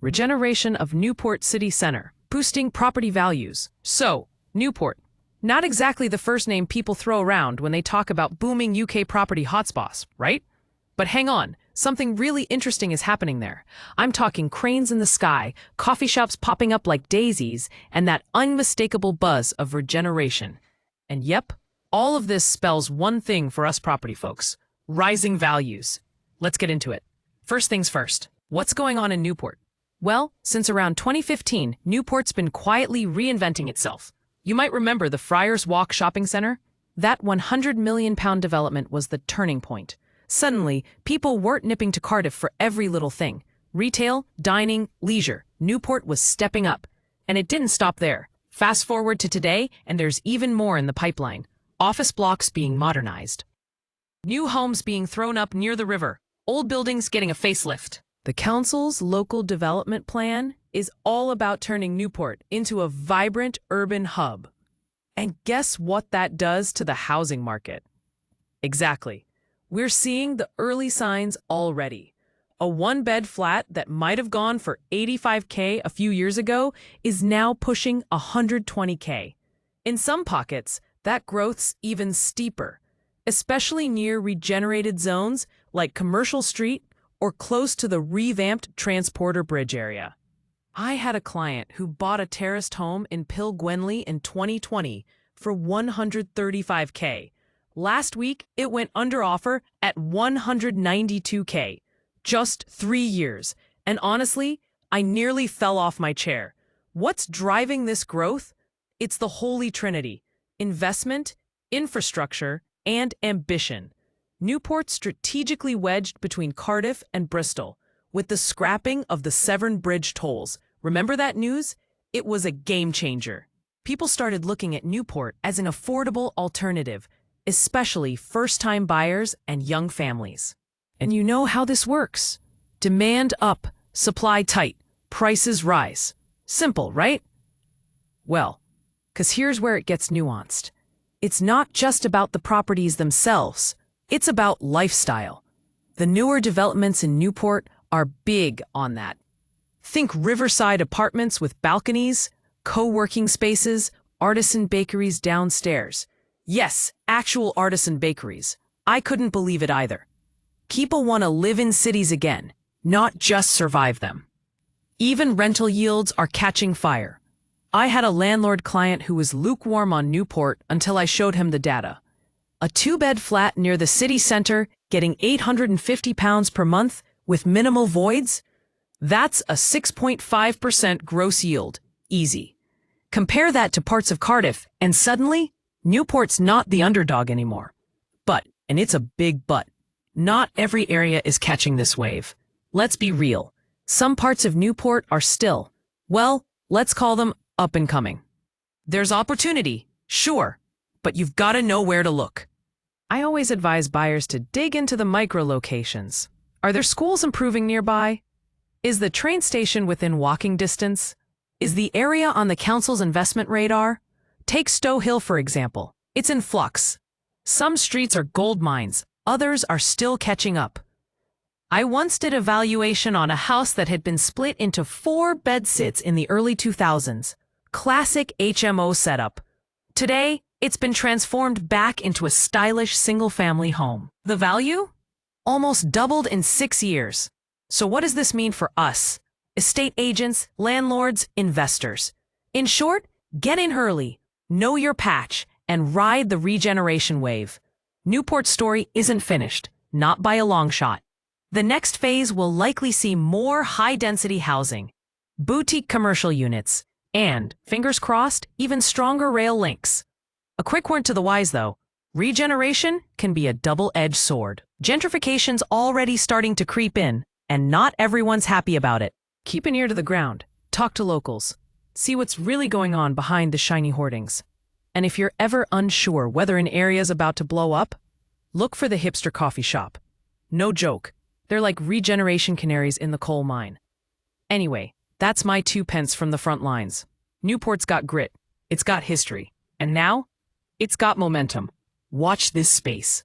Regeneration of Newport City Centre, boosting property values. So, Newport. Not exactly the first name people throw around when they talk about booming UK property hotspots, right? But hang on, something really interesting is happening there. I'm talking cranes in the sky, coffee shops popping up like daisies, and that unmistakable buzz of regeneration. And yep, all of this spells one thing for us property folks: rising values. Let's get into it. First things first, what's going on in Newport? Well, since around 2015, Newport's been quietly reinventing itself. You might remember the Friars Walk shopping center? That £100 million development was the turning point. Suddenly, people weren't nipping to Cardiff for every little thing. Retail, dining, leisure. Newport was stepping up. And it didn't stop there. Fast forward to today, and there's even more in the pipeline. Office blocks being modernized. New homes being thrown up near the river. Old buildings getting a facelift. The council's local development plan is all about turning Newport into a vibrant urban hub. And guess what that does to the housing market? Exactly. We're seeing the early signs already. A one-bed flat that might have gone for $85K a few years ago is now pushing $120K. In some pockets, that growth's even steeper, especially near regenerated zones like Commercial Street or close to the revamped Transporter Bridge area. I had a client who bought a terraced home in Pilgwenley in 2020 for $135K. Last week, it went under offer at $192K. Just 3 years. And honestly, I nearly fell off my chair. What's driving this growth? It's the Holy Trinity: investment, infrastructure, and ambition. Newport's strategically wedged between Cardiff and Bristol, with the scrapping of the Severn Bridge tolls. Remember that news? It was a game changer. People started looking at Newport as an affordable alternative, especially first-time buyers and young families. And you know how this works. Demand up, supply tight, prices rise. Simple, right? Well, 'cause here's where it gets nuanced. It's not just about the properties themselves. It's about lifestyle. The newer developments in Newport are big on that. Think riverside apartments with balconies, co-working spaces, artisan bakeries downstairs. Yes, actual artisan bakeries. I couldn't believe it either. People want to live in cities again, not just survive them. Even rental yields are catching fire. I had a landlord client who was lukewarm on Newport until I showed him the data. A 2-bed flat near the city centre getting £850 per month with minimal voids? That's a 6.5% gross yield. Easy. Compare that to parts of Cardiff, and suddenly, Newport's not the underdog anymore. But, and it's a big but, not every area is catching this wave. Let's be real. Some parts of Newport are still, well, let's call them up and coming. There's opportunity, sure, but you've got to know where to look. I always advise buyers to dig into the micro locations. Are there schools improving nearby? Is the train station within walking distance? Is the area on the council's investment radar? Take Stowe Hill, for example. It's in flux. Some streets are gold mines, others are still catching up. I once did a valuation on a house that had been split into 4 bedsits in the early 2000s. Classic HMO setup. Today, it's been transformed back into a stylish single-family home. The value? Almost doubled in 6 years. So what does this mean for us? Estate agents, landlords, investors. In short, get in early, know your patch, and ride the regeneration wave. Newport's story isn't finished, not by a long shot. The next phase will likely see more high-density housing, boutique commercial units, and, fingers crossed, even stronger rail links. A quick word to the wise, though. Regeneration can be a double-edged sword. Gentrification's already starting to creep in, and not everyone's happy about it. Keep an ear to the ground. Talk to locals. See what's really going on behind the shiny hoardings. And if you're ever unsure whether an area's about to blow up, look for the hipster coffee shop. No joke. They're like regeneration canaries in the coal mine. Anyway, that's my 2 pence from the front lines. Newport's got grit. It's got history. And now, it's got momentum. Watch this space.